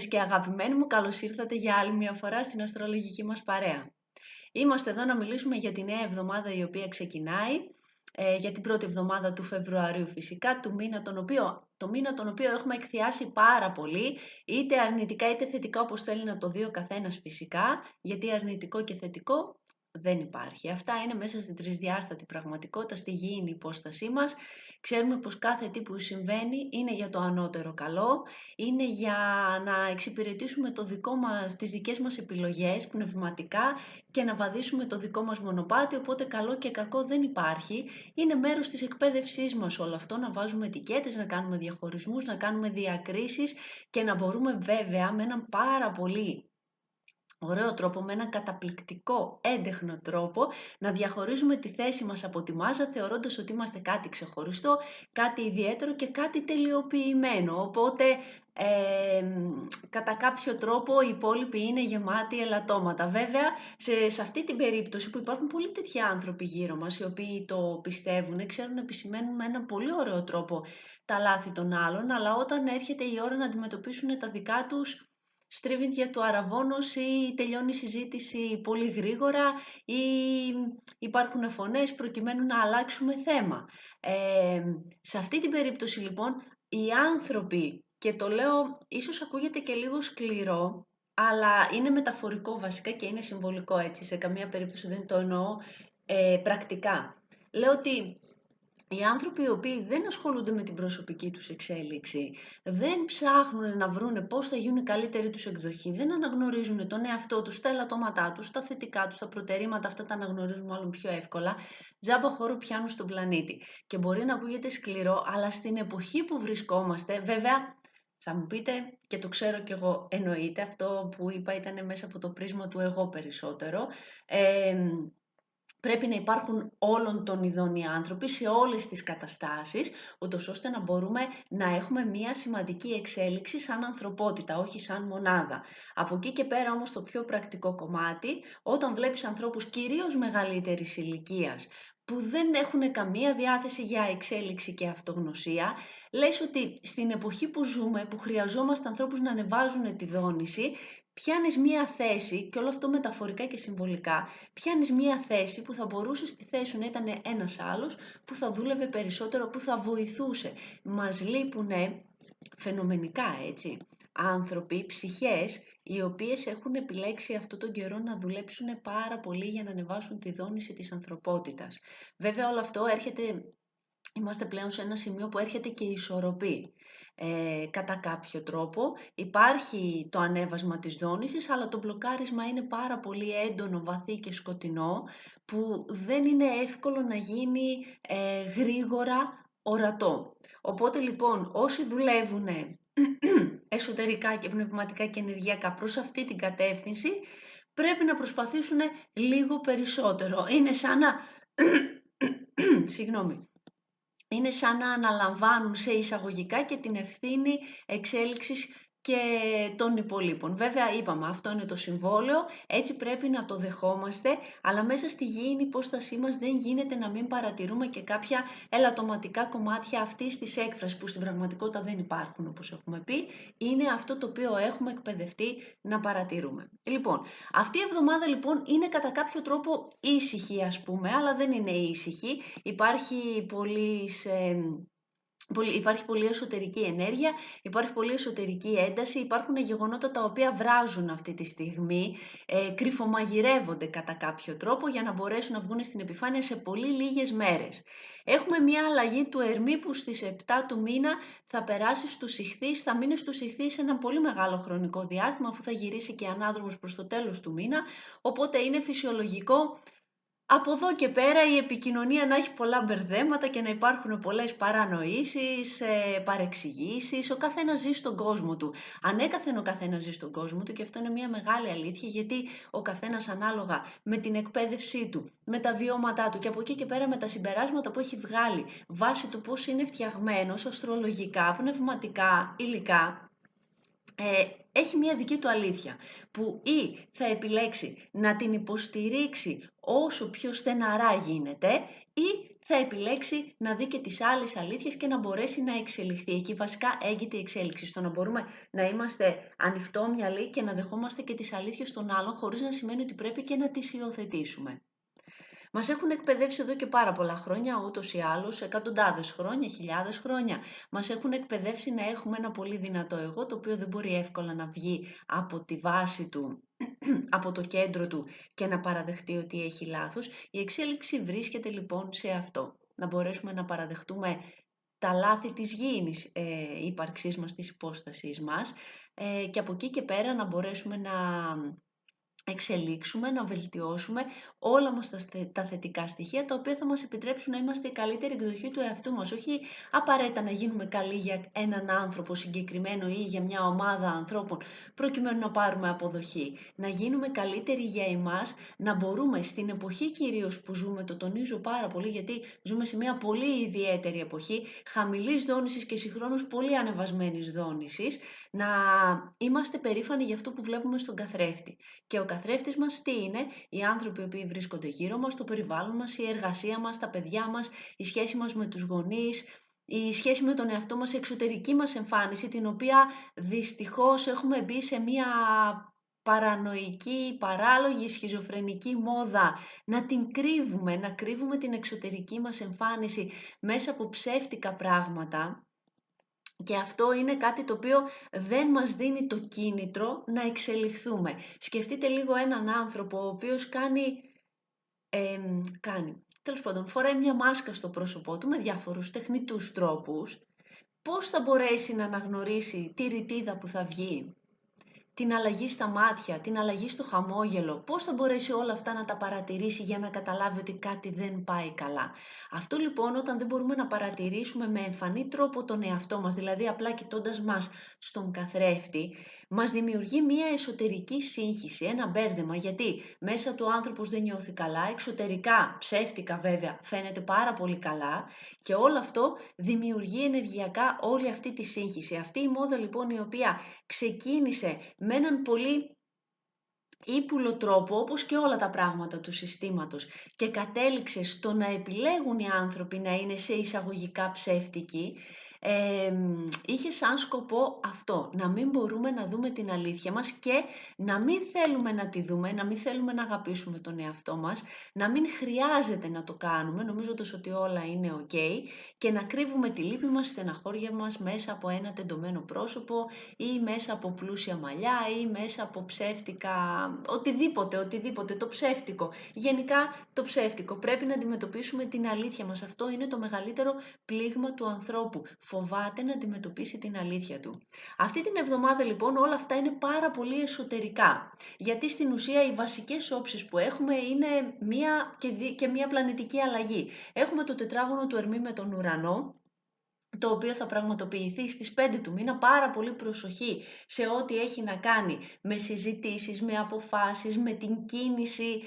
Και αγαπημένοι μου, καλώς ήρθατε για άλλη μια φορά στην αστρολογική μας παρέα. Είμαστε εδώ να μιλήσουμε για τη νέα εβδομάδα η οποία ξεκινάει, για την πρώτη εβδομάδα του Φεβρουαρίου φυσικά, το μήνα τον οποίο έχουμε εκθιάσει πάρα πολύ, είτε αρνητικά είτε θετικά όπως θέλει να το δει ο καθένας φυσικά, γιατί αρνητικό και θετικό δεν υπάρχει. Αυτά είναι μέσα στην τρισδιάστατη πραγματικότητα, στη γήινη υπόστασή μας. Ξέρουμε πως κάθε τι που συμβαίνει είναι για το ανώτερο καλό, είναι για να εξυπηρετήσουμε τις δικές μας επιλογές πνευματικά και να βαδίσουμε το δικό μας μονοπάτι, οπότε καλό και κακό δεν υπάρχει. Είναι μέρος της εκπαίδευσής μας όλο αυτό, να βάζουμε ετικέτες, να κάνουμε διαχωρισμούς, να κάνουμε διακρίσεις και να μπορούμε βέβαια με έναν πάρα πολύ ωραίο τρόπο, με έναν καταπληκτικό έντεχνο τρόπο να διαχωρίζουμε τη θέση μας από τη μάζα, θεωρώντας ότι είμαστε κάτι ξεχωριστό, κάτι ιδιαίτερο και κάτι τελειοποιημένο. Οπότε κατά κάποιο τρόπο οι υπόλοιποι είναι γεμάτοι ελαττώματα. Βέβαια, σε αυτή την περίπτωση που υπάρχουν πολλοί τέτοιοι άνθρωποι γύρω μας, οι οποίοι το πιστεύουν, ξέρουν να επισημαίνουν με έναν πολύ ωραίο τρόπο τα λάθη των άλλων, αλλά όταν έρχεται η ώρα να αντιμετωπίσουν τα δικά τους, στρίβει δια του αραβώνος ή τελειώνει η συζήτηση πολύ γρήγορα ή υπάρχουν φωνές προκειμένου να αλλάξουμε θέμα. Σε αυτή την περίπτωση λοιπόν οι άνθρωποι, και το λέω ίσως ακούγεται και λίγο σκληρό, αλλά είναι μεταφορικό βασικά και είναι συμβολικό έτσι, σε καμία περίπτωση δεν το εννοώ πρακτικά. Λέω ότι οι άνθρωποι οι οποίοι δεν ασχολούνται με την προσωπική τους εξέλιξη, δεν ψάχνουν να βρούνε πώς θα γίνουν η καλύτερη τους εκδοχή, δεν αναγνωρίζουν τον εαυτό τους, τα ελαττώματά τους, τα θετικά τους, τα προτερήματα, αυτά τα αναγνωρίζουν μάλλον πιο εύκολα, τζάμπα χώρο πιάνουν στον πλανήτη. Και μπορεί να ακούγεται σκληρό, αλλά στην εποχή που βρισκόμαστε, βέβαια, θα μου πείτε, και το ξέρω κι εγώ, εννοείται, αυτό που είπα ήταν μέσα από το πρίσμα του εγώ περισσότερο, πρέπει να υπάρχουν όλων των ειδών οι άνθρωποι σε όλες τις καταστάσεις, ούτως ώστε να μπορούμε να έχουμε μια σημαντική εξέλιξη σαν ανθρωπότητα, όχι σαν μονάδα. Από εκεί και πέρα όμως το πιο πρακτικό κομμάτι, όταν βλέπεις ανθρώπους κυρίως μεγαλύτερης ηλικίας, που δεν έχουν καμία διάθεση για εξέλιξη και αυτογνωσία, λες ότι στην εποχή που ζούμε, που χρειαζόμαστε ανθρώπους να ανεβάζουν τη δόνηση, πιάνεις μία θέση, και όλο αυτό μεταφορικά και συμβολικά, πιάνεις μία θέση που θα μπορούσε στη θέση σου να ήταν ένας άλλος που θα δούλευε περισσότερο, που θα βοηθούσε. Μας λείπουνε φαινομενικά έτσι άνθρωποι, ψυχές, οι οποίες έχουν επιλέξει αυτόν τον καιρό να δουλέψουν πάρα πολύ για να ανεβάσουν τη δόνηση της ανθρωπότητας. Βέβαια όλο αυτό είμαστε πλέον σε ένα σημείο που έρχεται και ισορροπεί. Κατά κάποιο τρόπο υπάρχει το ανέβασμα της δόνησης, αλλά το μπλοκάρισμα είναι πάρα πολύ έντονο, βαθύ και σκοτεινό, που δεν είναι εύκολο να γίνει γρήγορα ορατό. Οπότε λοιπόν όσοι δουλεύουν εσωτερικά και πνευματικά και ενεργειακά προς αυτή την κατεύθυνση, πρέπει να προσπαθήσουν λίγο περισσότερο. Είναι σαν να συγγνώμη. Είναι σαν να αναλαμβάνουν σε εισαγωγικά και την ευθύνη εξέλιξης και των υπολείπων. Βέβαια είπαμε, αυτό είναι το συμβόλαιο, έτσι πρέπει να το δεχόμαστε, αλλά μέσα στη γήινη υπόστασή μας δεν γίνεται να μην παρατηρούμε και κάποια ελαττωματικά κομμάτια αυτής της έκφρασης, που στην πραγματικότητα δεν υπάρχουν όπως έχουμε πει, είναι αυτό το οποίο έχουμε εκπαιδευτεί να παρατηρούμε. Λοιπόν, αυτή η εβδομάδα λοιπόν είναι κατά κάποιο τρόπο ήσυχη ας πούμε, αλλά δεν είναι ήσυχη. Υπάρχει πολλή εσωτερική ενέργεια, υπάρχει πολλή εσωτερική ένταση, υπάρχουν γεγονότα τα οποία βράζουν αυτή τη στιγμή, κρυφομαγειρεύονται κατά κάποιο τρόπο για να μπορέσουν να βγουν στην επιφάνεια σε πολύ λίγες μέρες. Έχουμε μια αλλαγή του Ερμή που στις 7 του μήνα θα περάσει στους Ιχθύς, θα μείνει στους Ιχθύς σε ένα πολύ μεγάλο χρονικό διάστημα, αφού θα γυρίσει και ανάδρομος προς το τέλος του μήνα, οπότε είναι φυσιολογικό από εδώ και πέρα η επικοινωνία να έχει πολλά μπερδέματα και να υπάρχουν πολλές παρανοήσεις, παρεξηγήσεις. Ο καθένας ζει στον κόσμο του. Ανέκαθεν ο καθένας ζει στον κόσμο του, και αυτό είναι μια μεγάλη αλήθεια, γιατί ο καθένας ανάλογα με την εκπαίδευσή του, με τα βιώματά του και από εκεί και πέρα με τα συμπεράσματα που έχει βγάλει βάσει του πώς είναι φτιαγμένος αστρολογικά, πνευματικά, υλικά, έχει μια δική του αλήθεια, που ή θα επιλέξει να την υποστηρίξει όσο πιο στεναρά γίνεται, ή θα επιλέξει να δει και τις άλλες αλήθειες και να μπορέσει να εξελιχθεί. Εκεί βασικά έγκυται η εξέλιξη, στο να μπορούμε να είμαστε ανοιχτόμυαλοι και να δεχόμαστε και τις αλήθειες των άλλων, χωρίς να σημαίνει ότι πρέπει και να τις υιοθετήσουμε. Μας έχουν εκπαιδεύσει εδώ και πάρα πολλά χρόνια, ούτως ή άλλως, εκατοντάδες χρόνια, χιλιάδες χρόνια. Μας έχουν εκπαιδεύσει να έχουμε ένα πολύ δυνατό εγώ, το οποίο δεν μπορεί εύκολα να βγει από τη βάση του, από το κέντρο του και να παραδεχτεί ότι έχει λάθος. Η εξέλιξη βρίσκεται λοιπόν σε αυτό. Να μπορέσουμε να παραδεχτούμε τα λάθη της γήινης ύπαρξής μας, της υπόστασής μας, και από εκεί και πέρα να μπορέσουμε να εξελίξουμε, να βελτιώσουμε όλα μας τα θετικά στοιχεία, τα οποία θα μας επιτρέψουν να είμαστε η καλύτερη εκδοχή του εαυτού μας. Όχι απαραίτητα να γίνουμε καλοί για έναν άνθρωπο συγκεκριμένο ή για μια ομάδα ανθρώπων, προκειμένου να πάρουμε αποδοχή. Να γίνουμε καλύτεροι για εμάς, να μπορούμε στην εποχή κυρίως που ζούμε, το τονίζω πάρα πολύ, γιατί ζούμε σε μια πολύ ιδιαίτερη εποχή, χαμηλής δόνησης και συγχρόνως πολύ ανεβασμένης δόνησης, να είμαστε περήφανοι για αυτό που βλέπουμε στον καθρέφτη. Και ο καθρέφτης μας τι είναι? Οι άνθρωποι οι οποίοι βρίσκονται γύρω μας, το περιβάλλον μας, η εργασία μας, τα παιδιά μας, η σχέση μας με τους γονείς, η σχέση με τον εαυτό μας, η εξωτερική μας εμφάνιση, την οποία δυστυχώς έχουμε μπει σε μια παρανοϊκή, παράλογη, σχιζοφρενική μόδα, να την κρύβουμε, να κρύβουμε την εξωτερική μας εμφάνιση μέσα από ψεύτικα πράγματα. Και αυτό είναι κάτι το οποίο δεν μας δίνει το κίνητρο να εξελιχθούμε. Σκεφτείτε λίγο έναν άνθρωπο ο οποίος τέλος πάντων, φοράει μια μάσκα στο πρόσωπό του με διάφορους τεχνητούς τρόπους. Πώς θα μπορέσει να αναγνωρίσει τη ρητίδα που θα βγει, την αλλαγή στα μάτια, την αλλαγή στο χαμόγελο, πώς θα μπορέσει όλα αυτά να τα παρατηρήσει για να καταλάβει ότι κάτι δεν πάει καλά? Αυτό λοιπόν, όταν δεν μπορούμε να παρατηρήσουμε με εμφανή τρόπο τον εαυτό μας, δηλαδή απλά κοιτώντας μας στον καθρέφτη, μας δημιουργεί μια εσωτερική σύγχυση, ένα μπέρδεμα, γιατί μέσα του ο άνθρωπος δεν νιώθει καλά, εξωτερικά, ψεύτικα βέβαια, φαίνεται πάρα πολύ καλά, και όλο αυτό δημιουργεί ενεργειακά όλη αυτή τη σύγχυση. Αυτή η μόδα λοιπόν, η οποία ξεκίνησε με έναν πολύ ύπουλο τρόπο, όπως και όλα τα πράγματα του συστήματος, και κατέληξε στο να επιλέγουν οι άνθρωποι να είναι σε εισαγωγικά ψεύτικοι, είχε σαν σκοπό αυτό, να μην μπορούμε να δούμε την αλήθεια μας και να μην θέλουμε να τη δούμε, να μην θέλουμε να αγαπήσουμε τον εαυτό μας, να μην χρειάζεται να το κάνουμε, νομίζοντας ότι όλα είναι ok, και να κρύβουμε τη λύπη μας, στεναχώρια μας μέσα από ένα τεντωμένο πρόσωπο ή μέσα από πλούσια μαλλιά ή μέσα από ψεύτικα, οτιδήποτε, το ψεύτικο. Γενικά το ψεύτικο. Πρέπει να αντιμετωπίσουμε την αλήθεια μας. Αυτό είναι το μεγαλύτερο πλήγμα του ανθρώπου. Φοβάται να αντιμετωπίσει την αλήθεια του. Αυτή την εβδομάδα λοιπόν όλα αυτά είναι πάρα πολύ εσωτερικά. Γιατί στην ουσία οι βασικές όψεις που έχουμε είναι μία πλανητική αλλαγή. Έχουμε το τετράγωνο του Ερμή με τον ουρανό, το οποίο θα πραγματοποιηθεί στις 5 του μήνα. Πάρα πολύ προσοχή σε ό,τι έχει να κάνει με συζητήσεις, με αποφάσεις, με την κίνηση.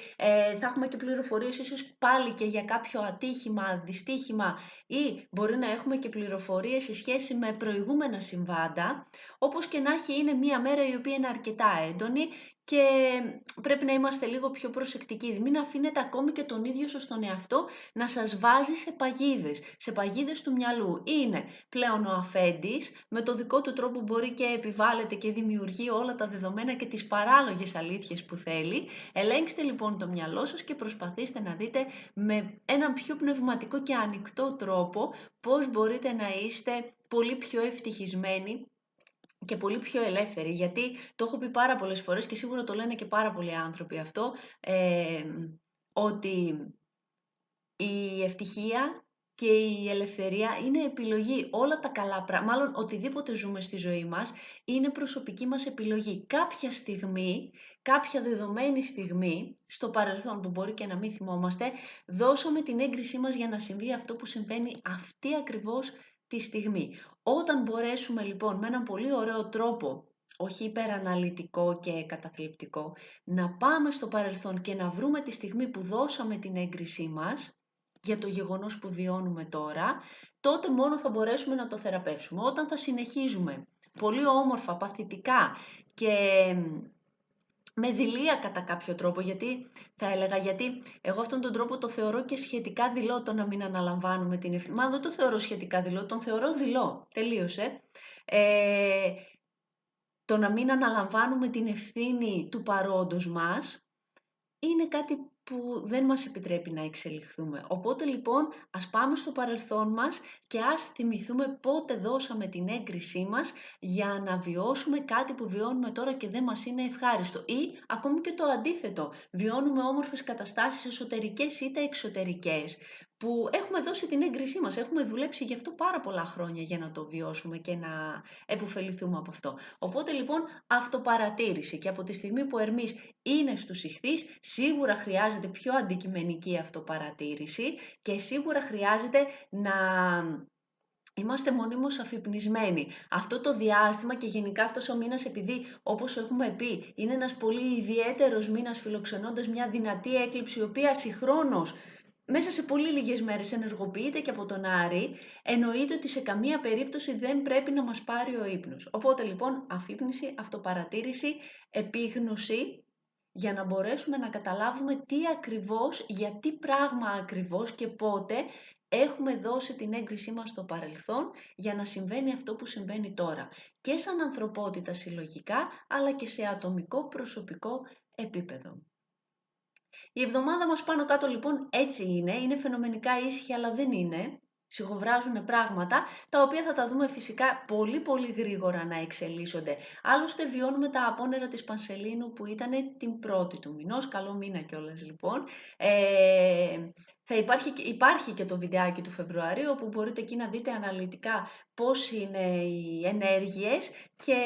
Θα έχουμε και πληροφορίες ίσως πάλι και για κάποιο ατύχημα, δυστύχημα, ή μπορεί να έχουμε και πληροφορίες σε σχέση με προηγούμενα συμβάντα. Όπως και να έχει, είναι μία μέρα η οποία είναι αρκετά έντονη και πρέπει να είμαστε λίγο πιο προσεκτικοί. Μην αφήνετε ακόμη και τον ίδιο σας τον εαυτό να σας βάζει σε παγίδες του μυαλού. Είναι πλέον ο αφέντης, με το δικό του τρόπο μπορεί και επιβάλλεται και δημιουργεί όλα τα δεδομένα και τις παράλογες αλήθειες που θέλει. Ελέγξτε λοιπόν το μυαλό σας και προσπαθήστε να δείτε με έναν πιο πνευματικό και ανοιχτό τρόπο πώς μπορείτε να είστε πολύ πιο ευτυχισμένοι και πολύ πιο ελεύθεροι, γιατί το έχω πει πάρα πολλές φορές και σίγουρα το λένε και πάρα πολλοί άνθρωποι αυτό, ότι η ευτυχία και η ελευθερία είναι επιλογή. Όλα τα καλά πράγματα, μάλλον οτιδήποτε ζούμε στη ζωή μας, είναι προσωπική μας επιλογή. Κάποια στιγμή, κάποια δεδομένη στιγμή, στο παρελθόν που μπορεί και να μην θυμόμαστε, δώσαμε την έγκρισή μας για να συμβεί αυτό που συμβαίνει αυτή ακριβώς τη στιγμή. Όταν μπορέσουμε λοιπόν με έναν πολύ ωραίο τρόπο, όχι υπεραναλυτικό και καταθλιπτικό, να πάμε στο παρελθόν και να βρούμε τη στιγμή που δώσαμε την έγκρισή μας για το γεγονός που βιώνουμε τώρα, τότε μόνο θα μπορέσουμε να το θεραπεύσουμε. Όταν θα συνεχίζουμε πολύ όμορφα, παθητικά και με δειλία κατά κάποιο τρόπο, γιατί θα έλεγα, γιατί εγώ αυτόν τον τρόπο το θεωρώ και σχετικά δειλό το να μην αναλαμβάνουμε την ευθύνη. Μα δεν το θεωρώ σχετικά δειλό, τον θεωρώ δειλό, τελείωσε. Το να μην αναλαμβάνουμε την ευθύνη του παρόντος μας είναι κάτι που δεν μας επιτρέπει να εξελιχθούμε. Οπότε λοιπόν ας πάμε στο παρελθόν μας και ας θυμηθούμε πότε δώσαμε την έγκρισή μας για να βιώσουμε κάτι που βιώνουμε τώρα και δεν μας είναι ευχάριστο. Ή ακόμη και το αντίθετο, βιώνουμε όμορφες καταστάσεις εσωτερικές είτε εξωτερικές που έχουμε δώσει την έγκρισή μας, έχουμε δουλέψει γι' αυτό πάρα πολλά χρόνια για να το βιώσουμε και να επωφεληθούμε από αυτό. Οπότε λοιπόν αυτοπαρατήρηση, και από τη στιγμή που ο Ερμής είναι στους ιχθύς, σίγουρα χρειάζεται πιο αντικειμενική αυτοπαρατήρηση και σίγουρα χρειάζεται να είμαστε μονίμως αφυπνισμένοι. Αυτό το διάστημα και γενικά αυτός ο μήνας, επειδή όπως έχουμε πει είναι ένας πολύ ιδιαίτερος μήνας φιλοξενώντας μια δυνατή έκλειψη η οποία συγχρόνως μέσα σε πολύ λίγες μέρες ενεργοποιείται και από τον Άρη, εννοείται ότι σε καμία περίπτωση δεν πρέπει να μας πάρει ο ύπνος. Οπότε λοιπόν αφύπνιση, αυτοπαρατήρηση, επίγνωση, για να μπορέσουμε να καταλάβουμε τι ακριβώς, για τι πράγμα ακριβώς και πότε έχουμε δώσει την έγκρισή μας στο παρελθόν για να συμβαίνει αυτό που συμβαίνει τώρα. Και σαν ανθρωπότητα συλλογικά, αλλά και σε ατομικό προσωπικό επίπεδο. Η εβδομάδα μας πάνω κάτω λοιπόν έτσι είναι φαινομενικά ήσυχη αλλά δεν είναι. Σιγοβράζουν πράγματα τα οποία θα τα δούμε φυσικά πολύ πολύ γρήγορα να εξελίσσονται. Άλλωστε βιώνουμε τα απόνερα της Πανσελίνου που ήταν την πρώτη του μηνός, καλό μήνα κιόλας λοιπόν. Θα υπάρχει και το βιντεάκι του Φεβρουαρίου όπου μπορείτε εκεί να δείτε αναλυτικά πώς είναι οι ενέργειες και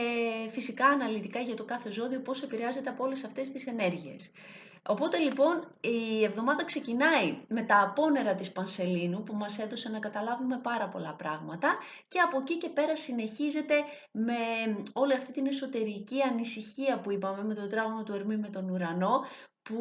φυσικά αναλυτικά για το κάθε ζώδιο πώς επηρεάζεται από όλες αυτές τις ενέργειες. Οπότε λοιπόν η εβδομάδα ξεκινάει με τα απόνερα της Πανσελίνου που μας έδωσε να καταλάβουμε πάρα πολλά πράγματα και από εκεί και πέρα συνεχίζεται με όλη αυτή την εσωτερική ανησυχία που είπαμε με το τετράγωνο του Ερμή με τον ουρανό που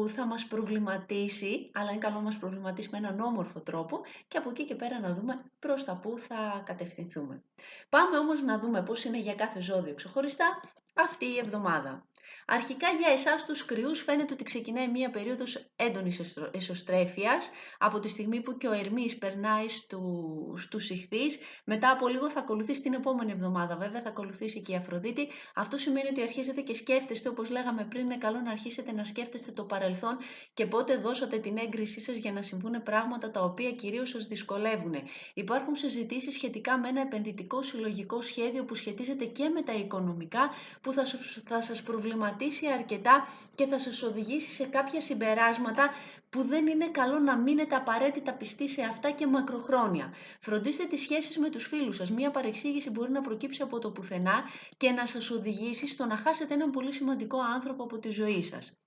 θα μας προβληματίσει, αλλά είναι καλό να μας προβληματίσει με έναν όμορφο τρόπο και από εκεί και πέρα να δούμε προς τα που θα κατευθυνθούμε. Πάμε όμως να δούμε πώς είναι για κάθε ζώδιο ξεχωριστά αυτή η εβδομάδα. Αρχικά για εσάς τους κρυούς φαίνεται ότι ξεκινάει μία περίοδος έντονης εσωστρέφειας από τη στιγμή που και ο Ερμής περνάει στους ιχθύς. Μετά από λίγο θα ακολουθήσει την επόμενη εβδομάδα, βέβαια θα ακολουθήσει και η Αφροδίτη. Αυτό σημαίνει ότι αρχίζετε και σκέφτεστε, όπως λέγαμε πριν, είναι καλό να αρχίσετε να σκέφτεστε το παρελθόν και πότε δώσατε την έγκρισή σας για να συμβούν πράγματα τα οποία κυρίως σας δυσκολεύουν. Υπάρχουν συζητήσεις σχετικά με ένα επενδυτικό συλλογικό σχέδιο που σχετίζεται και με τα οικονομικά που θα σας προβληματίσει αρκετά και θα σας οδηγήσει σε κάποια συμπεράσματα που δεν είναι καλό να μείνετε απαραίτητα πιστοί σε αυτά και μακροχρόνια. Φροντίστε τις σχέσεις με τους φίλους σας. Μία παρεξήγηση μπορεί να προκύψει από το πουθενά και να σας οδηγήσει στο να χάσετε έναν πολύ σημαντικό άνθρωπο από τη ζωή σας.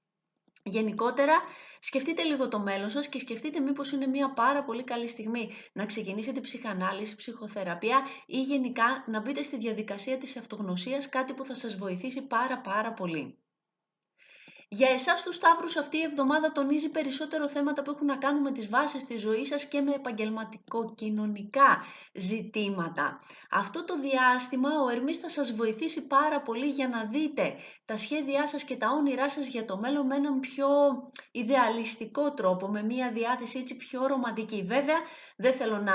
Γενικότερα, σκεφτείτε λίγο το μέλλον σας και σκεφτείτε μήπως είναι μια πάρα πολύ καλή στιγμή να ξεκινήσετε ψυχανάλυση, ψυχοθεραπεία ή γενικά να μπείτε στη διαδικασία της αυτογνωσίας, κάτι που θα σας βοηθήσει πάρα πολύ. Για εσάς τους Σταύρους αυτή η εβδομάδα τονίζει περισσότερο θέματα που έχουν να κάνουν με τις βάσεις της ζωής σας και με επαγγελματικό-κοινωνικά ζητήματα. Αυτό το διάστημα ο Ερμής θα σας βοηθήσει πάρα πολύ για να δείτε τα σχέδιά σας και τα όνειρά σας για το μέλλον με έναν πιο ιδεαλιστικό τρόπο, με μια διάθεση έτσι πιο ρομαντική. Βέβαια, δεν θέλω να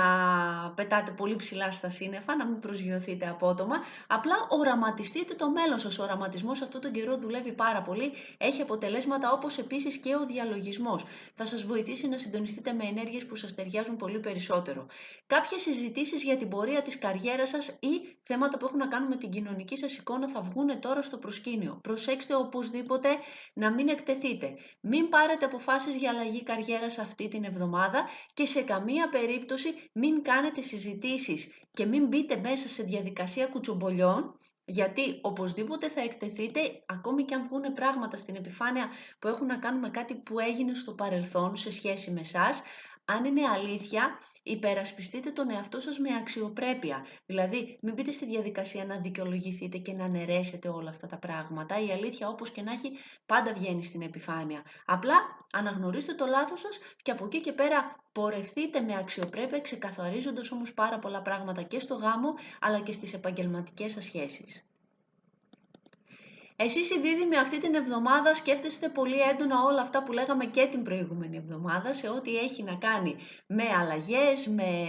πετάτε πολύ ψηλά στα σύννεφα, να μην προσγειωθείτε απότομα, απλά οραματιστείτε το μέλλον σας. Ο οραματισμός αυτόν τον καιρό δουλεύει πάρα πολύ, έχει αποτελέσματα όπως επίσης και ο διαλογισμός. Θα σας βοηθήσει να συντονιστείτε με ενέργειες που σας ταιριάζουν πολύ περισσότερο. Κάποιες συζητήσεις για την πορεία της καριέρας σας ή θέματα που έχουν να κάνουν με την κοινωνική σας εικόνα θα βγουν τώρα στο προσκήνιο. Προσέξτε οπωσδήποτε να μην εκτεθείτε. Μην πάρετε αποφάσεις για αλλαγή καριέρας αυτή την εβδομάδα και σε καμία περίπτωση μην κάνετε συζητήσεις και μην μπείτε μέσα σε διαδικασία κουτσομπολιών, γιατί οπωσδήποτε θα εκτεθείτε, ακόμη και αν βγουν πράγματα στην επιφάνεια που έχουν να κάνουν με κάτι που έγινε στο παρελθόν σε σχέση με εσάς, Αν είναι αλήθεια, υπερασπιστείτε τον εαυτό σας με αξιοπρέπεια. Δηλαδή, μην μπείτε στη διαδικασία να δικαιολογηθείτε και να αναιρέσετε όλα αυτά τα πράγματα. Η αλήθεια, όπως και να έχει, πάντα βγαίνει στην επιφάνεια. Απλά αναγνωρίστε το λάθος σας και από εκεί και πέρα πορευθείτε με αξιοπρέπεια, ξεκαθαρίζοντας όμως πάρα πολλά πράγματα και στο γάμο, αλλά και στις επαγγελματικές σας σχέσεις. Εσείς οι δίδυμοι αυτή την εβδομάδα σκέφτεστε πολύ έντονα όλα αυτά που λέγαμε και την προηγούμενη εβδομάδα σε ό,τι έχει να κάνει με αλλαγές, με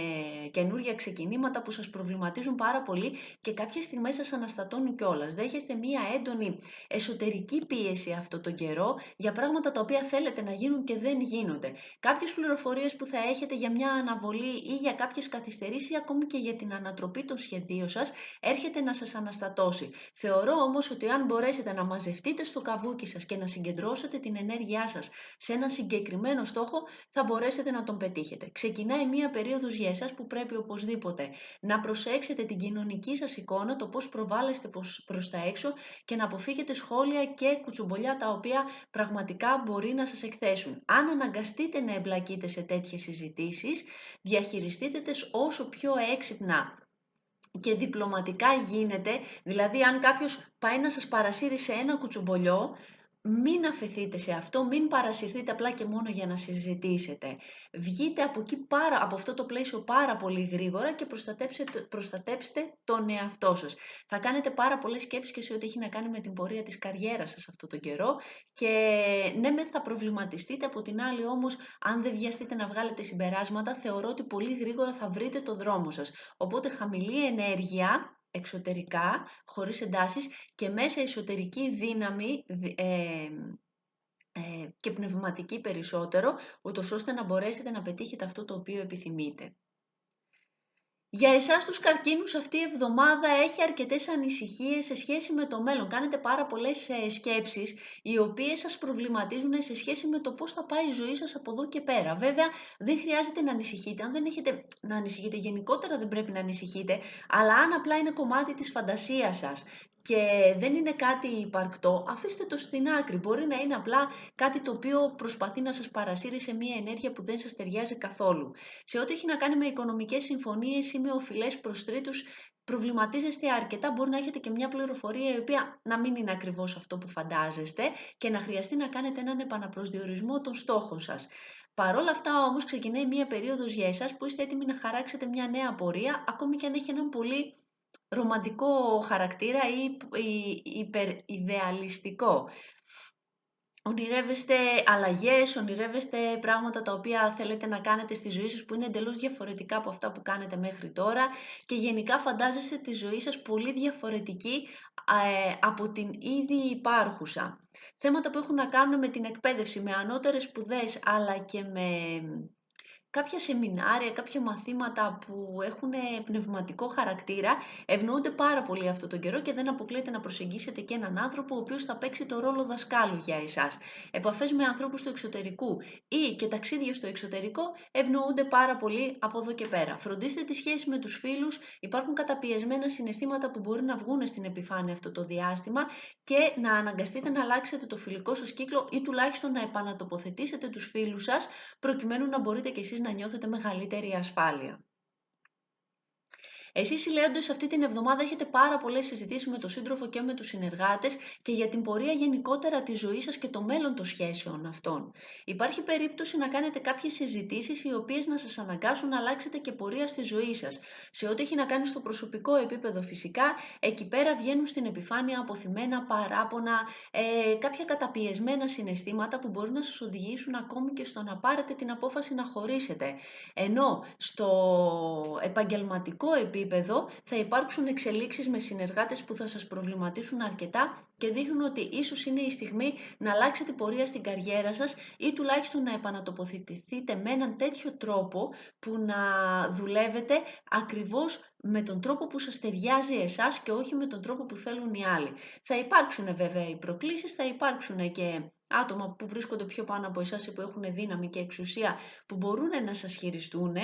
καινούργια ξεκινήματα που σας προβληματίζουν πάρα πολύ και κάποιες στιγμές σας αναστατώνουν κιόλας. Δέχεστε μία έντονη εσωτερική πίεση αυτό τον καιρό για πράγματα τα οποία θέλετε να γίνουν και δεν γίνονται. Κάποιες πληροφορίες που θα έχετε για μια αναβολή ή για κάποιες καθυστερήσεις ή ακόμη και για την ανατροπή των σχεδίων σας έρχεται να σας αναστατώσει. Θεωρώ όμως ότι αν μπορέσετε να μαζευτείτε στο καβούκι σας και να συγκεντρώσετε την ενέργειά σας σε ένα συγκεκριμένο στόχο, θα μπορέσετε να τον πετύχετε. Ξεκινάει μία περίοδος για εσάς που πρέπει οπωσδήποτε να προσέξετε την κοινωνική σας εικόνα, το πώς προβάλλεστε προς τα έξω και να αποφύγετε σχόλια και κουτσομπολιά τα οποία πραγματικά μπορεί να σας εκθέσουν. Αν αναγκαστείτε να εμπλακείτε σε τέτοιες συζητήσεις, διαχειριστείτε τις όσο πιο έξυπνα και διπλωματικά γίνεται, δηλαδή αν κάποιος πάει να σας παρασύρει σε ένα κουτσομπολιό, μην αφεθείτε σε αυτό, μην παρασυρθείτε απλά και μόνο για να συζητήσετε. Βγείτε από εκεί από αυτό το πλαίσιο πάρα πολύ γρήγορα και προστατέψτε τον εαυτό σας. Θα κάνετε πάρα πολλές σκέψεις και σε ό,τι έχει να κάνει με την πορεία της καριέρας σας αυτό τον καιρό και ναι, θα προβληματιστείτε, από την άλλη όμως αν δεν βιαστείτε να βγάλετε συμπεράσματα, θεωρώ ότι πολύ γρήγορα θα βρείτε το δρόμο σας. Οπότε χαμηλή ενέργεια εξωτερικά, χωρίς εντάσεις και μέσα εσωτερική δύναμη και πνευματική περισσότερο, ούτως ώστε να μπορέσετε να πετύχετε αυτό το οποίο επιθυμείτε. Για εσάς τους καρκίνους αυτή η εβδομάδα έχει αρκετές ανησυχίες σε σχέση με το μέλλον. Κάνετε πάρα πολλές σκέψεις οι οποίες σας προβληματίζουν σε σχέση με το πώς θα πάει η ζωή σας από εδώ και πέρα. Βέβαια δεν χρειάζεται να ανησυχείτε, αν δεν έχετε να ανησυχείτε γενικότερα δεν πρέπει να ανησυχείτε, αλλά αν απλά είναι κομμάτι της φαντασίας σας και δεν είναι κάτι υπαρκτό, αφήστε το στην άκρη. Μπορεί να είναι απλά κάτι το οποίο προσπαθεί να σας παρασύρει σε μια ενέργεια που δεν σας ταιριάζει καθόλου. Σε ό,τι έχει να κάνει με οικονομικές συμφωνίες ή με οφειλές προς τρίτους, προβληματίζεστε αρκετά. Μπορεί να έχετε και μια πληροφορία η οποία να μην είναι ακριβώς αυτό που φαντάζεστε και να χρειαστεί να κάνετε έναν επαναπροσδιορισμό των στόχων σας. Παρ' όλα αυτά όμως ξεκινάει μια περίοδος για εσάς που είστε έτοιμοι να χαράξετε μια νέα πορεία, ακόμη και αν έχει έναν πολύ ρομαντικό χαρακτήρα ή υπεριδεαλιστικό. Ονειρεύεστε αλλαγές, ονειρεύεστε πράγματα τα οποία θέλετε να κάνετε στη ζωή σας που είναι εντελώς διαφορετικά από αυτά που κάνετε μέχρι τώρα και γενικά φαντάζεστε τη ζωή σας πολύ διαφορετική από την ήδη υπάρχουσα. Θέματα που έχουν να κάνουν με την εκπαίδευση, με ανώτερες σπουδές αλλά και με κάποια σεμινάρια, κάποια μαθήματα που έχουν πνευματικό χαρακτήρα ευνοούνται πάρα πολύ αυτό τον καιρό και δεν αποκλείεται να προσεγγίσετε και έναν άνθρωπο ο οποίος θα παίξει το ρόλο δασκάλου για εσάς. Επαφές με ανθρώπους του εξωτερικού ή και ταξίδια στο εξωτερικό ευνοούνται πάρα πολύ από εδώ και πέρα. Φροντίστε τη σχέση με τους φίλους, υπάρχουν καταπιεσμένα συναισθήματα που μπορεί να βγουν στην επιφάνεια αυτό το διάστημα και να αναγκαστείτε να αλλάξετε το φιλικό σας κύκλο ή τουλάχιστον να επανατοποθετήσετε τους φίλους σας προκειμένου να μπορείτε κι εσείς να νιώθετε μεγαλύτερη ασφάλεια. Εσείς οι Λέοντες αυτή την εβδομάδα έχετε πάρα πολλές συζητήσεις με τον σύντροφο και με τους συνεργάτες και για την πορεία γενικότερα της ζωής σας και το μέλλον των σχέσεων αυτών. Υπάρχει περίπτωση να κάνετε κάποιες συζητήσεις οι οποίες να σας αναγκάσουν να αλλάξετε και πορεία στη ζωή σας. Σε ό,τι έχει να κάνει στο προσωπικό επίπεδο φυσικά, εκεί πέρα βγαίνουν στην επιφάνεια αποθυμένα παράπονα, κάποια καταπιεσμένα συναισθήματα που μπορεί να σας οδηγήσουν ακόμη και στο να πάρετε την απόφαση να χωρίσετε. Ενώ στο επαγγελματικό επίπεδο θα υπάρξουν εξελίξεις με συνεργάτες που θα σας προβληματίσουν αρκετά και δείχνουν ότι ίσως είναι η στιγμή να αλλάξετε πορεία στην καριέρα σας ή τουλάχιστον να επανατοποθετηθείτε με έναν τέτοιο τρόπο που να δουλεύετε ακριβώς με τον τρόπο που σας ταιριάζει εσάς και όχι με τον τρόπο που θέλουν οι άλλοι. Θα υπάρξουν βέβαια οι προκλήσεις, θα υπάρξουν και άτομα που βρίσκονται πιο πάνω από εσάς ή που έχουν δύναμη και εξουσία που μπορούν να σας χειριστούν,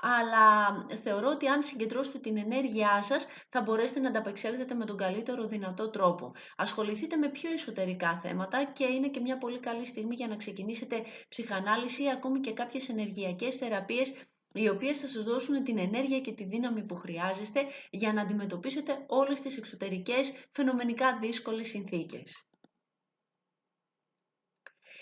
αλλά θεωρώ ότι αν συγκεντρώσετε την ενέργειά σας θα μπορέσετε να ανταπεξέλθετε με τον καλύτερο δυνατό τρόπο. Ασχοληθείτε με πιο εσωτερικά θέματα και είναι και μια πολύ καλή στιγμή για να ξεκινήσετε ψυχανάλυση ή ακόμη και κάποιες ενεργειακές θεραπείες, οι οποίες θα σας δώσουν την ενέργεια και τη δύναμη που χρειάζεστε για να αντιμετωπίσετε όλες τις εξωτερικές φαινομενικά δύσκολες συνθήκες.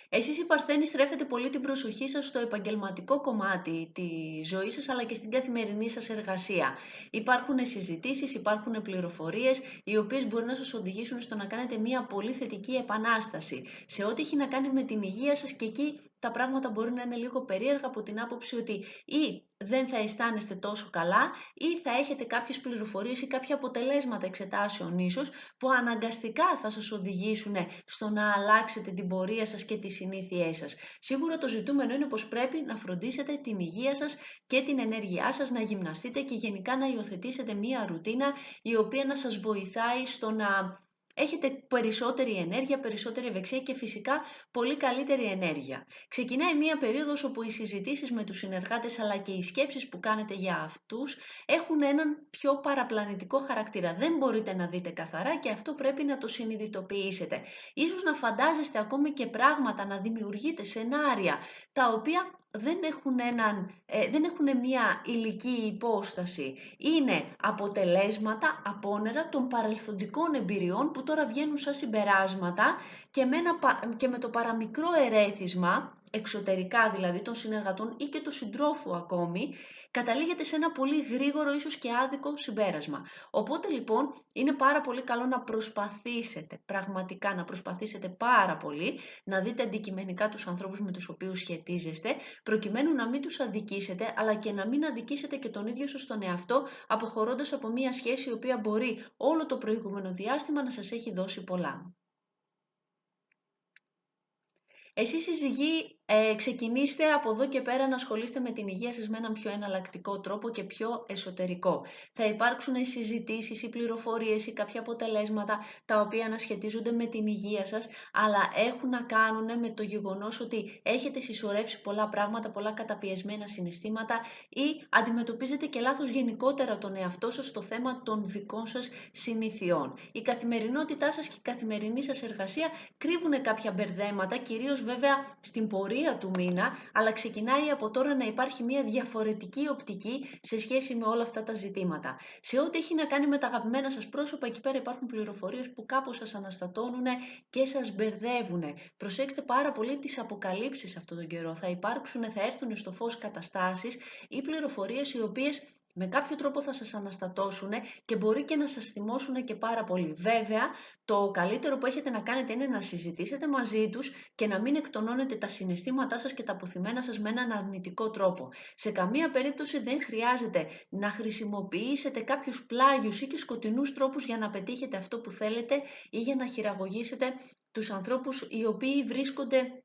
Εσείς οι Παρθένοι στρέφετε πολύ την προσοχή σας στο επαγγελματικό κομμάτι της ζωής σας αλλά και στην καθημερινή σας εργασία. Υπάρχουν συζητήσεις, υπάρχουν πληροφορίες οι οποίες μπορεί να σας οδηγήσουν στο να κάνετε μια πολύ θετική επανάσταση σε ό,τι έχει να κάνει με την υγεία σας, και εκεί τα πράγματα μπορεί να είναι λίγο περίεργα από την άποψη ότι ή δεν θα αισθάνεστε τόσο καλά ή θα έχετε κάποιες πληροφορίες ή κάποια αποτελέσματα εξετάσεων ίσως που αναγκαστικά θα σας οδηγήσουν στο να αλλάξετε την πορεία σας και τις συνήθειές σας. Σίγουρα το ζητούμενο είναι πως πρέπει να φροντίσετε την υγεία σας και την ενέργειά σας, να γυμναστείτε και γενικά να υιοθετήσετε μία ρουτίνα η οποία να σας βοηθάει στο να έχετε περισσότερη ενέργεια, περισσότερη ευεξία και φυσικά πολύ καλύτερη ενέργεια. Ξεκινάει μία περίοδος όπου οι συζητήσεις με τους συνεργάτες αλλά και οι σκέψεις που κάνετε για αυτούς έχουν έναν πιο παραπλανητικό χαρακτήρα. Δεν μπορείτε να δείτε καθαρά και αυτό πρέπει να το συνειδητοποιήσετε. Ίσως να φαντάζεστε ακόμη και πράγματα, να δημιουργείτε σενάρια τα οποία δεν έχουν μια υλική υπόσταση. Είναι αποτελέσματα, απόνερα των παρελθοντικών εμπειριών που τώρα βγαίνουν σαν συμπεράσματα και με το παραμικρό ερέθισμα, εξωτερικά δηλαδή των συνεργατών ή και του συντρόφου ακόμη, καταλήγεται σε ένα πολύ γρήγορο ίσως και άδικο συμπέρασμα. Οπότε λοιπόν είναι πάρα πολύ καλό να προσπαθήσετε, πραγματικά να προσπαθήσετε πάρα πολύ, να δείτε αντικειμενικά τους ανθρώπους με τους οποίους σχετίζεστε, προκειμένου να μην τους αδικήσετε, αλλά και να μην αδικήσετε και τον ίδιο σας τον εαυτό, αποχωρώντας από μια σχέση η οποία μπορεί όλο το προηγούμενο διάστημα να σας έχει δώσει πολλά. Εσείς οι ζυγοί ξεκινήστε από εδώ και πέρα να ασχολείστε με την υγεία σας με έναν πιο εναλλακτικό τρόπο και πιο εσωτερικό. Θα υπάρξουν συζητήσεις ή πληροφορίες ή κάποια αποτελέσματα τα οποία να σχετίζονται με την υγεία σας, αλλά έχουν να κάνουν με το γεγονός ότι έχετε συσσωρεύσει πολλά πράγματα, πολλά καταπιεσμένα συναισθήματα ή αντιμετωπίζετε και λάθος γενικότερα τον εαυτό σας στο θέμα των δικών σας συνηθιών. Η καθημερινότητά σας και η καθημερινή σας εργασία κρύβουν κάποια μπερδέματα, κυρίως βέβαια στην πορεία του μήνα, αλλά ξεκινάει από τώρα να υπάρχει μια διαφορετική οπτική σε σχέση με όλα αυτά τα ζητήματα. Σε ό,τι έχει να κάνει με τα αγαπημένα σας πρόσωπα, εκεί πέρα υπάρχουν πληροφορίες που κάπως σας αναστατώνουν και σας μπερδεύουν. Προσέξτε πάρα πολύ τις αποκαλύψεις αυτόν τον καιρό. Θα έρθουν στο φως καταστάσεις ή πληροφορίες οι οποίες με κάποιο τρόπο θα σας αναστατώσουν και μπορεί και να σας θυμώσουν και πάρα πολύ. Βέβαια, το καλύτερο που έχετε να κάνετε είναι να συζητήσετε μαζί τους και να μην εκτονώνετε τα συναισθήματά σας και τα αποθυμένα σας με έναν αρνητικό τρόπο. Σε καμία περίπτωση δεν χρειάζεται να χρησιμοποιήσετε κάποιους πλάγιους ή και σκοτεινούς τρόπους για να πετύχετε αυτό που θέλετε ή για να χειραγωγήσετε τους ανθρώπους οι οποίοι βρίσκονται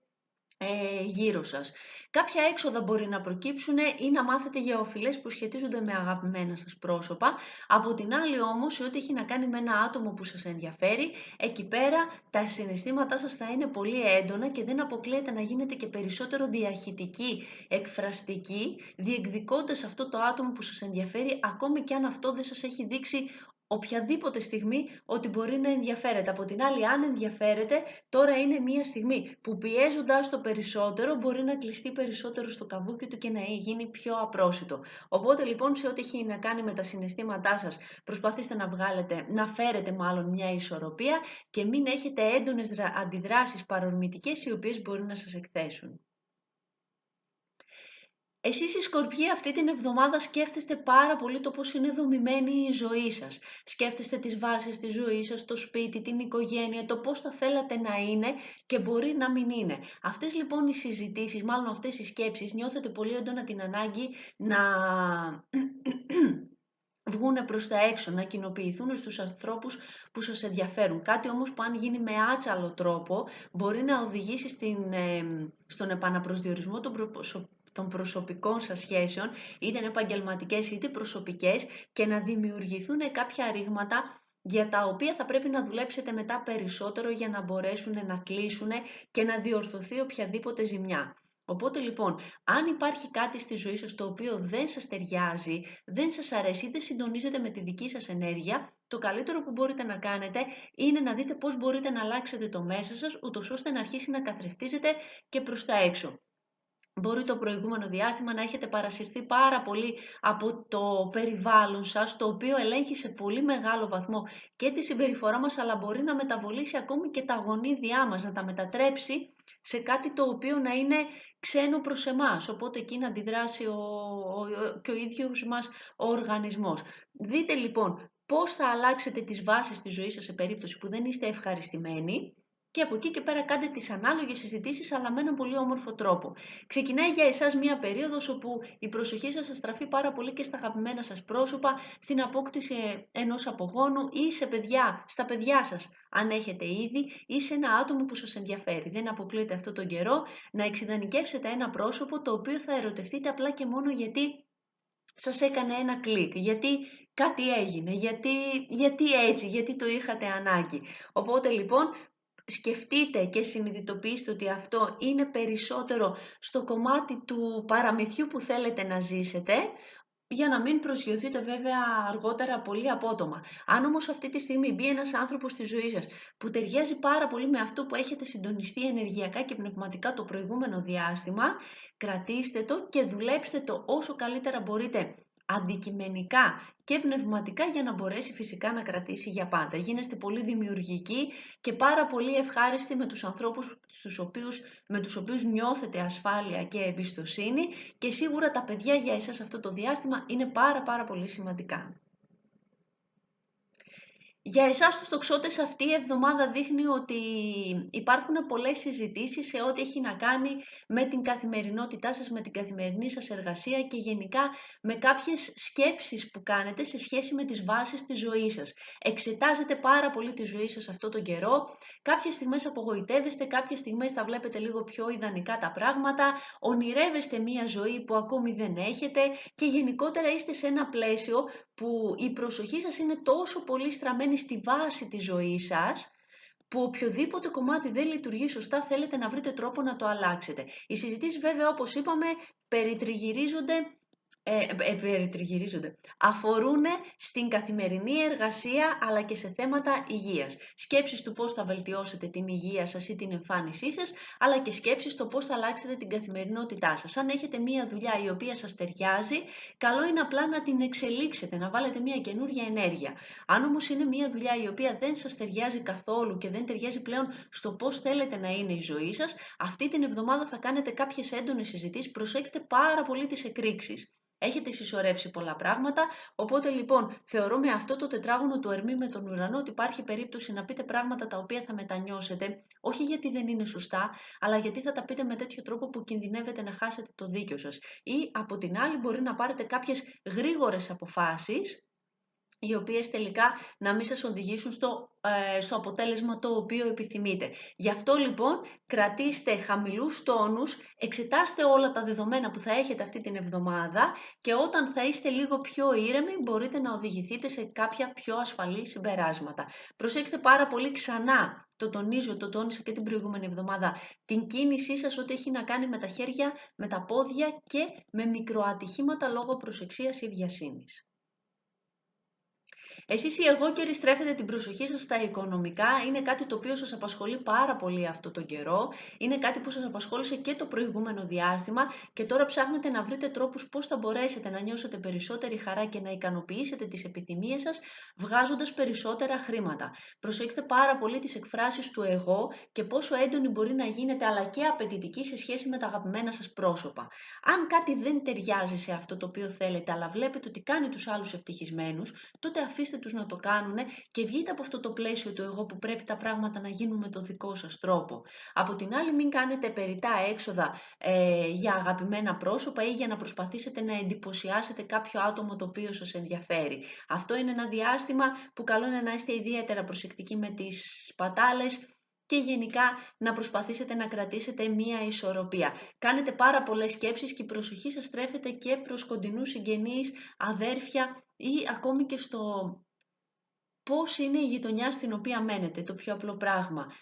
γύρω σας. Κάποια έξοδα μπορεί να προκύψουν ή να μάθετε για οφειλές που σχετίζονται με αγαπημένα σας πρόσωπα. Από την άλλη όμως, σε ό,τι έχει να κάνει με ένα άτομο που σας ενδιαφέρει, εκεί πέρα τα συναισθήματά σας θα είναι πολύ έντονα και δεν αποκλείεται να γίνετε και περισσότερο διαχυτικοί, εκφραστικοί, διεκδικώντας αυτό το άτομο που σας ενδιαφέρει, ακόμη και αν αυτό δεν σας έχει δείξει οποιαδήποτε στιγμή ότι μπορεί να ενδιαφέρεται. Από την άλλη, αν ενδιαφέρεται, τώρα είναι μια στιγμή που πιέζοντας το περισσότερο μπορεί να κλειστεί περισσότερο στο καβούκι του και να γίνει πιο απρόσιτο. Οπότε λοιπόν, σε ό,τι έχει να κάνει με τα συναισθήματά σας, προσπαθήστε να φέρετε μάλλον μια ισορροπία και μην έχετε έντονες αντιδράσεις παρορμητικές οι οποίες μπορεί να σας εκθέσουν. Εσείς οι Σκορπιοί αυτή την εβδομάδα σκέφτεστε πάρα πολύ το πώς είναι δομημένη η ζωή σας. Σκέφτεστε τις βάσεις της ζωής σας, το σπίτι, την οικογένεια, το πώς θα θέλατε να είναι και μπορεί να μην είναι. Αυτές λοιπόν οι συζητήσεις, μάλλον αυτές οι σκέψεις, νιώθετε πολύ έντονα την ανάγκη να βγούνε προς τα έξω, να κοινοποιηθούν στους ανθρώπους που σας ενδιαφέρουν. Κάτι όμως που αν γίνει με άτσαλο τρόπο μπορεί να οδηγήσει στον επαναπροσδιορισμό των προσωπικών σας σχέσεων, είτε είναι επαγγελματικές είτε προσωπικές, και να δημιουργηθούν κάποια ρήγματα για τα οποία θα πρέπει να δουλέψετε μετά περισσότερο για να μπορέσουν να κλείσουν και να διορθωθεί οποιαδήποτε ζημιά. Οπότε λοιπόν, αν υπάρχει κάτι στη ζωή σας το οποίο δεν σας ταιριάζει, δεν σας αρέσει ή δεν συντονίζεται με τη δική σας ενέργεια, το καλύτερο που μπορείτε να κάνετε είναι να δείτε πώς μπορείτε να αλλάξετε το μέσα σας, ούτως ώστε να αρχίσει να καθρεφτίζετε και προς τα έξω. Μπορεί το προηγούμενο διάστημα να έχετε παρασυρθεί πάρα πολύ από το περιβάλλον σας, το οποίο ελέγχει σε πολύ μεγάλο βαθμό και τη συμπεριφορά μας, αλλά μπορεί να μεταβολήσει ακόμη και τα γονίδια μας, να τα μετατρέψει σε κάτι το οποίο να είναι ξένο προς εμάς, οπότε εκεί να αντιδράσει και ο ίδιος μας ο οργανισμός. Δείτε λοιπόν πώς θα αλλάξετε τις βάσεις της ζωής σας σε περίπτωση που δεν είστε ευχαριστημένοι, και από εκεί και πέρα κάντε τις ανάλογες συζητήσεις, αλλά με έναν πολύ όμορφο τρόπο. Ξεκινάει για εσάς μία περίοδος όπου η προσοχή σας θα στραφεί πάρα πολύ και στα αγαπημένα σας πρόσωπα, στην απόκτηση ενός απογόνου ή στα παιδιά σας, αν έχετε ήδη, ή σε ένα άτομο που σας ενδιαφέρει. Δεν αποκλείεται αυτό τον καιρό να εξειδανικεύσετε ένα πρόσωπο το οποίο θα ερωτευτείτε απλά και μόνο γιατί σας έκανε ένα κλικ, γιατί κάτι έγινε, γιατί έτσι, γιατί το είχατε ανάγκη. Οπότε λοιπόν, σκεφτείτε και συνειδητοποιήστε ότι αυτό είναι περισσότερο στο κομμάτι του παραμυθιού που θέλετε να ζήσετε, για να μην προσγειωθείτε βέβαια αργότερα πολύ απότομα. Αν όμως αυτή τη στιγμή μπει ένας άνθρωπος στη ζωή σας που ταιριάζει πάρα πολύ με αυτό που έχετε συντονιστεί ενεργειακά και πνευματικά το προηγούμενο διάστημα, κρατήστε το και δουλέψτε το όσο καλύτερα μπορείτε αντικειμενικά και πνευματικά, για να μπορέσει φυσικά να κρατήσει για πάντα. Γίνεστε πολύ δημιουργικοί και πάρα πολύ ευχάριστοι με τους ανθρώπους με τους οποίους νιώθετε ασφάλεια και εμπιστοσύνη, και σίγουρα τα παιδιά για εσάς αυτό το διάστημα είναι πάρα πολύ σημαντικά. Για εσάς τους τοξότες, αυτή η εβδομάδα δείχνει ότι υπάρχουν πολλές συζητήσεις σε ό,τι έχει να κάνει με την καθημερινότητά σας, με την καθημερινή σας εργασία και γενικά με κάποιες σκέψεις που κάνετε σε σχέση με τις βάσεις της ζωής σας. Εξετάζετε πάρα πολύ τη ζωή σας αυτό τον καιρό. Κάποιες στιγμές απογοητεύεστε, κάποιες στιγμές τα βλέπετε λίγο πιο ιδανικά τα πράγματα, ονειρεύεστε μία ζωή που ακόμη δεν έχετε και γενικότερα είστε σε ένα πλαίσιο που η προσοχή σας είναι τόσο πολύ στραμμένη στη βάση της ζωής σας, που οποιοδήποτε κομμάτι δεν λειτουργεί σωστά θέλετε να βρείτε τρόπο να το αλλάξετε. Οι συζητήσεις βέβαια, όπως είπαμε, περιτριγυρίζονται αφορούν στην καθημερινή εργασία, αλλά και σε θέματα υγείας. Σκέψεις του πώς θα βελτιώσετε την υγεία σας ή την εμφάνισή σας, αλλά και σκέψεις στο πώς θα αλλάξετε την καθημερινότητά σας. Αν έχετε μία δουλειά η οποία σας ταιριάζει, καλό είναι απλά να την εξελίξετε, να βάλετε μία καινούργια ενέργεια. Αν όμως είναι μία δουλειά η οποία δεν σας ταιριάζει καθόλου και δεν ταιριάζει πλέον στο πώς θέλετε να είναι η ζωή σας, αυτή την εβδομάδα θα κάνετε κάποιες έντονες συζητήσεις. Προσέξτε πάρα πολύ τις εκρήξεις. Έχετε συσσωρεύσει πολλά πράγματα, οπότε λοιπόν θεωρώ με αυτό το τετράγωνο του Ερμή με τον ουρανό ότι υπάρχει περίπτωση να πείτε πράγματα τα οποία θα μετανιώσετε, όχι γιατί δεν είναι σωστά, αλλά γιατί θα τα πείτε με τέτοιο τρόπο που κινδυνεύετε να χάσετε το δίκιο σας. Ή από την άλλη μπορεί να πάρετε κάποιες γρήγορες αποφάσεις, οι οποίες τελικά να μην σας οδηγήσουν στο αποτέλεσμα το οποίο επιθυμείτε. Γι' αυτό λοιπόν κρατήστε χαμηλούς τόνους, εξετάστε όλα τα δεδομένα που θα έχετε αυτή την εβδομάδα και όταν θα είστε λίγο πιο ήρεμοι μπορείτε να οδηγηθείτε σε κάποια πιο ασφαλή συμπεράσματα. Προσέξτε πάρα πολύ ξανά, το τονίζω, το τόνισα και την προηγούμενη εβδομάδα, την κίνησή σας ό,τι έχει να κάνει με τα χέρια, με τα πόδια και με μικροατυχήματα λόγω προσεξίας ή βιασύνης. Εσείς οι αιγόκεροι στρέφετε την προσοχή σας στα οικονομικά, είναι κάτι το οποίο σας απασχολεί πάρα πολύ αυτό τον καιρό, είναι κάτι που σας απασχόλησε και το προηγούμενο διάστημα και τώρα ψάχνετε να βρείτε τρόπους πώς θα μπορέσετε να νιώσετε περισσότερη χαρά και να ικανοποιήσετε τις επιθυμίες σας βγάζοντας περισσότερα χρήματα. Προσέξτε πάρα πολύ τις εκφράσεις του εγώ και πόσο έντονη μπορεί να γίνετε, αλλά και απαιτητική σε σχέση με τα αγαπημένα σας πρόσωπα. Αν κάτι δεν ταιριάζει σε αυτό το οποίο θέλετε, αλλά βλέπετε ότι κάνει τους άλλους ευτυχισμένους, τότε αφήστε τους να το κάνουν και βγείτε από αυτό το πλαίσιο του εγώ που πρέπει τα πράγματα να γίνουν με το δικό σας τρόπο. Από την άλλη, μην κάνετε περιττά έξοδα για αγαπημένα πρόσωπα ή για να προσπαθήσετε να εντυπωσιάσετε κάποιο άτομο το οποίο σας ενδιαφέρει. Αυτό είναι ένα διάστημα που καλό είναι να είστε ιδιαίτερα προσεκτικοί με τις σπατάλες και γενικά να προσπαθήσετε να κρατήσετε μία ισορροπία. Κάνετε πάρα πολλές σκέψεις και η προσοχή σας στρέφεται και προς κοντινούς συγγενείς, αδέρφια ή ακόμη και στο πώς είναι η γειτονιά στην οποία μένετε, το πιο απλό πράγμα.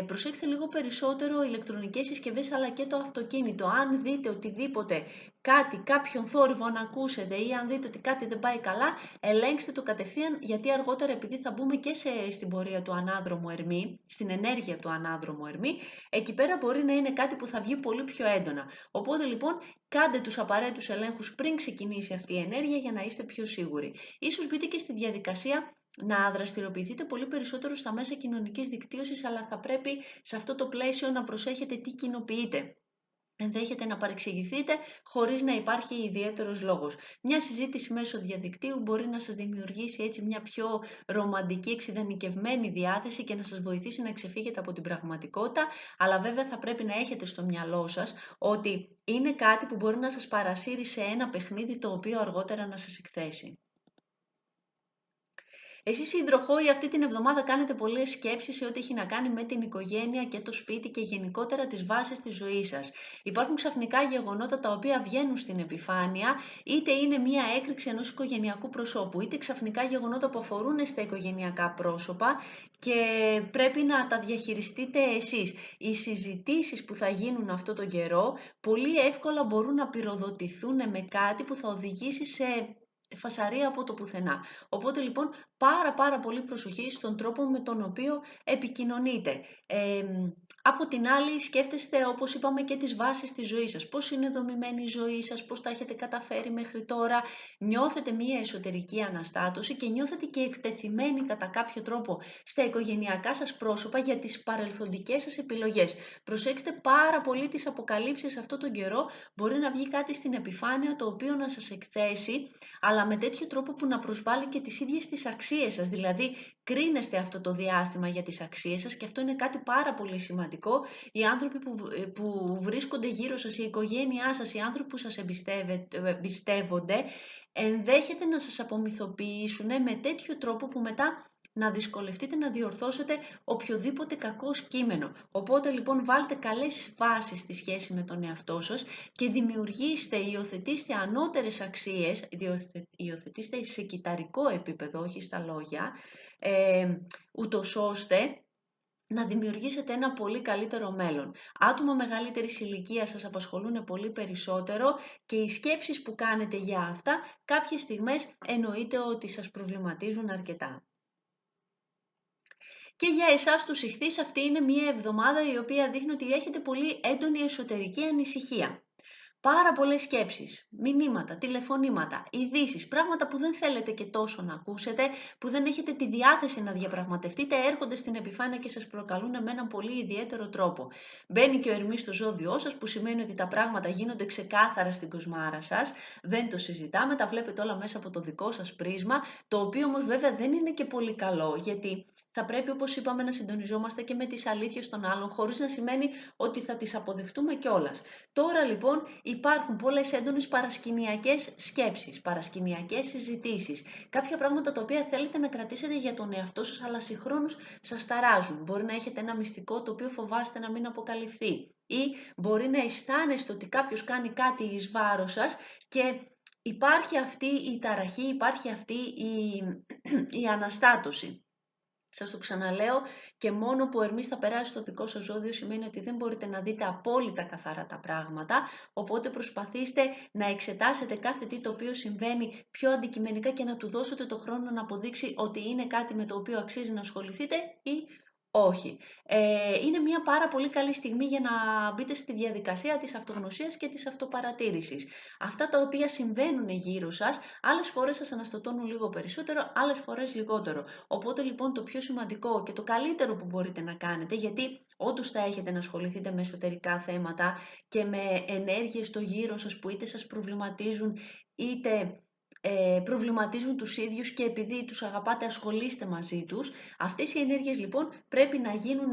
Προσέξτε λίγο περισσότερο ηλεκτρονικές συσκευές αλλά και το αυτοκίνητο. Αν δείτε οτιδήποτε, κάποιον θόρυβο να ακούσετε ή αν δείτε ότι κάτι δεν πάει καλά, ελέγξτε το κατευθείαν, γιατί αργότερα, επειδή θα μπούμε και στην πορεία του ανάδρομου Ερμή, στην ενέργεια του ανάδρομου Ερμή, εκεί πέρα μπορεί να είναι κάτι που θα βγει πολύ πιο έντονα. Οπότε λοιπόν κάντε τους απαραίτητους ελέγχους πριν ξεκινήσει αυτή η ενέργεια για να είστε πιο σίγουροι. Ίσως μπείτε και στη διαδικασία να δραστηριοποιηθείτε πολύ περισσότερο στα μέσα κοινωνικής δικτύωσης, αλλά θα πρέπει σε αυτό το πλαίσιο να προσέχετε τι κοινοποιείτε. Ενδέχεται να παρεξηγηθείτε χωρίς να υπάρχει ιδιαίτερος λόγος. Μια συζήτηση μέσω διαδικτύου μπορεί να σας δημιουργήσει έτσι μια πιο ρομαντική, εξειδανικευμένη διάθεση και να σας βοηθήσει να ξεφύγετε από την πραγματικότητα, αλλά βέβαια θα πρέπει να έχετε στο μυαλό σας ότι είναι κάτι που μπορεί να σας παρασύρει σε ένα παιχνίδι το οποίο αργότερα να σας εκθέσει. Εσείς οι υδροχόοι αυτή την εβδομάδα κάνετε πολλές σκέψεις σε ό,τι έχει να κάνει με την οικογένεια και το σπίτι και γενικότερα τις βάσεις της ζωής σας. Υπάρχουν ξαφνικά γεγονότα τα οποία βγαίνουν στην επιφάνεια, είτε είναι μια έκρηξη ενός οικογενειακού προσώπου, είτε ξαφνικά γεγονότα που αφορούν στα οικογενειακά πρόσωπα και πρέπει να τα διαχειριστείτε εσείς. Οι συζητήσεις που θα γίνουν αυτό τον καιρό πολύ εύκολα μπορούν να πυροδοτηθούν με κάτι που θα οδηγήσει σε φασαρία από το πουθενά. Οπότε λοιπόν πάρα πολύ προσοχή στον τρόπο με τον οποίο επικοινωνείτε. Από την άλλη σκέφτεστε, όπως είπαμε, και τις βάσεις της ζωής σας. Πώς είναι δομημένη η ζωή σας, πώς τα έχετε καταφέρει μέχρι τώρα. Νιώθετε μία εσωτερική αναστάτωση και νιώθετε και εκτεθειμένοι κατά κάποιο τρόπο στα οικογενειακά σας πρόσωπα για τις παρελθοντικές σας επιλογές. Προσέξτε πάρα πολύ τις αποκαλύψεις αυτόν τον καιρό. Μπορεί να βγει κάτι στην επιφάνεια το οποίο να σας εκθέσει, αλλά με τέτοιο τρόπο που να προσβάλλει και τις ίδιες τις αξίες σας. Δηλαδή, κρίνεστε αυτό το διάστημα για τις αξίες σας και αυτό είναι κάτι πάρα πολύ σημαντικό. Οι άνθρωποι που βρίσκονται γύρω σας, η οικογένειά σας, οι άνθρωποι που σας εμπιστεύονται, ενδέχεται να σας απομυθοποιήσουν με τέτοιο τρόπο που μετά να δυσκολευτείτε να διορθώσετε οποιοδήποτε κακό κείμενο. Οπότε λοιπόν βάλτε καλές βάσεις στη σχέση με τον εαυτό σας και δημιουργήστε, υιοθετήστε ανώτερες αξίες, υιοθετήστε σε κυταρικό επίπεδο, όχι στα λόγια, ούτως ώστε να δημιουργήσετε ένα πολύ καλύτερο μέλλον. Άτομα μεγαλύτερης ηλικίας σας απασχολούν πολύ περισσότερο και οι σκέψεις που κάνετε για αυτά κάποιες στιγμές εννοείται ότι σας προβληματίζουν αρκετά. Και για εσάς τους Ιχθύς αυτή είναι μια εβδομάδα η οποία δείχνει ότι έχετε πολύ έντονη εσωτερική ανησυχία. Πάρα πολλές σκέψεις, μηνύματα, τηλεφωνήματα, ειδήσεις, πράγματα που δεν θέλετε και τόσο να ακούσετε, που δεν έχετε τη διάθεση να διαπραγματευτείτε, έρχονται στην επιφάνεια και σας προκαλούν με έναν πολύ ιδιαίτερο τρόπο. Μπαίνει και ο Ερμής στο ζώδιό σας, που σημαίνει ότι τα πράγματα γίνονται ξεκάθαρα στην κοσμάρα σας, δεν το συζητάμε, τα βλέπετε όλα μέσα από το δικό σας πρίσμα, το οποίο όμως βέβαια δεν είναι και πολύ καλό, γιατί θα πρέπει, όπως είπαμε, να συντονιζόμαστε και με τις αλήθειες των άλλων, χωρίς να σημαίνει ότι θα τις αποδεχτούμε κιόλας. Τώρα λοιπόν υπάρχουν πολλές έντονες παρασκηνιακές σκέψεις, παρασκηνιακές συζητήσεις, κάποια πράγματα τα οποία θέλετε να κρατήσετε για τον εαυτό σας, αλλά συγχρόνως σας ταράζουν. Μπορεί να έχετε ένα μυστικό το οποίο φοβάστε να μην αποκαλυφθεί, ή μπορεί να αισθάνεστε ότι κάποιος κάνει κάτι εις βάρος σας και υπάρχει αυτή η ταραχή, υπάρχει αυτή η αναστάτωση. Σας το ξαναλέω, και μόνο που ο Ερμής θα περάσει στο δικό σας ζώδιο σημαίνει ότι δεν μπορείτε να δείτε απόλυτα καθαρά τα πράγματα, οπότε προσπαθήστε να εξετάσετε κάθε τι το οποίο συμβαίνει πιο αντικειμενικά και να του δώσετε το χρόνο να αποδείξει ότι είναι κάτι με το οποίο αξίζει να ασχοληθείτε ή όχι. Είναι μια πάρα πολύ καλή στιγμή για να μπείτε στη διαδικασία της αυτογνωσίας και της αυτοπαρατήρησης. Αυτά τα οποία συμβαίνουν γύρω σας, άλλες φορές σας αναστατώνουν λίγο περισσότερο, άλλες φορές λιγότερο. Οπότε λοιπόν το πιο σημαντικό και το καλύτερο που μπορείτε να κάνετε, γιατί όντως θα έχετε να ασχοληθείτε με εσωτερικά θέματα και με ενέργειες στο γύρο σας που είτε σας προβληματίζουν είτε προβληματίζουν τους ίδιους και επειδή τους αγαπάτε ασχολείστε μαζί τους. Αυτές οι ενέργειες λοιπόν πρέπει να γίνουν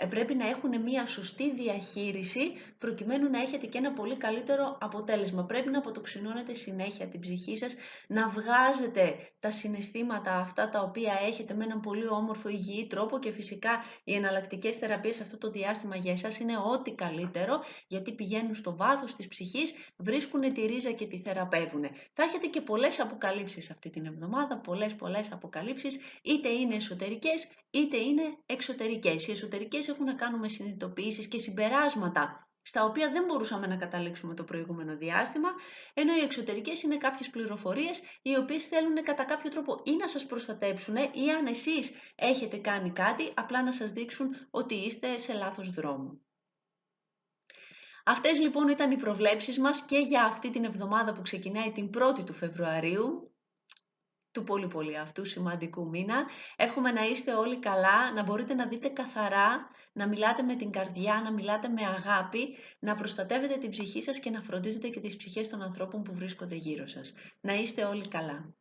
πρέπει να έχουν μια σωστή διαχείριση προκειμένου να έχετε και ένα πολύ καλύτερο αποτέλεσμα. Πρέπει να αποτοξινώνετε συνέχεια την ψυχή σας, να βγάζετε τα συναισθήματα αυτά τα οποία έχετε με έναν πολύ όμορφο υγιή τρόπο και φυσικά οι εναλλακτικές θεραπείες αυτό το διάστημα για εσάς είναι ό,τι καλύτερο, γιατί πηγαίνουν στο βάθος της ψυχής, βρίσκουν τη ρίζα και τη θεραπεύουν. Θα έχετε και πολλές αποκαλύψεις αυτή την εβδομάδα, πολλές αποκαλύψεις, είτε είναι εσωτερικές είτε είναι εξωτερικές. Οι εσωτερικές έχουν να κάνουν με συνειδητοποιήσεις και συμπεράσματα στα οποία δεν μπορούσαμε να καταλήξουμε το προηγούμενο διάστημα, ενώ οι εξωτερικές είναι κάποιες πληροφορίες οι οποίες θέλουν κατά κάποιο τρόπο ή να σας προστατέψουν ή αν εσείς έχετε κάνει κάτι, απλά να σας δείξουν ότι είστε σε λάθος δρόμο. Αυτές λοιπόν ήταν οι προβλέψεις μας και για αυτή την εβδομάδα που ξεκινάει την 1η του Φεβρουαρίου, του πολύ αυτού σημαντικού μήνα. Εύχομαι να είστε όλοι καλά, να μπορείτε να δείτε καθαρά, να μιλάτε με την καρδιά, να μιλάτε με αγάπη, να προστατεύετε την ψυχή σας και να φροντίζετε και τις ψυχές των ανθρώπων που βρίσκονται γύρω σας. Να είστε όλοι καλά.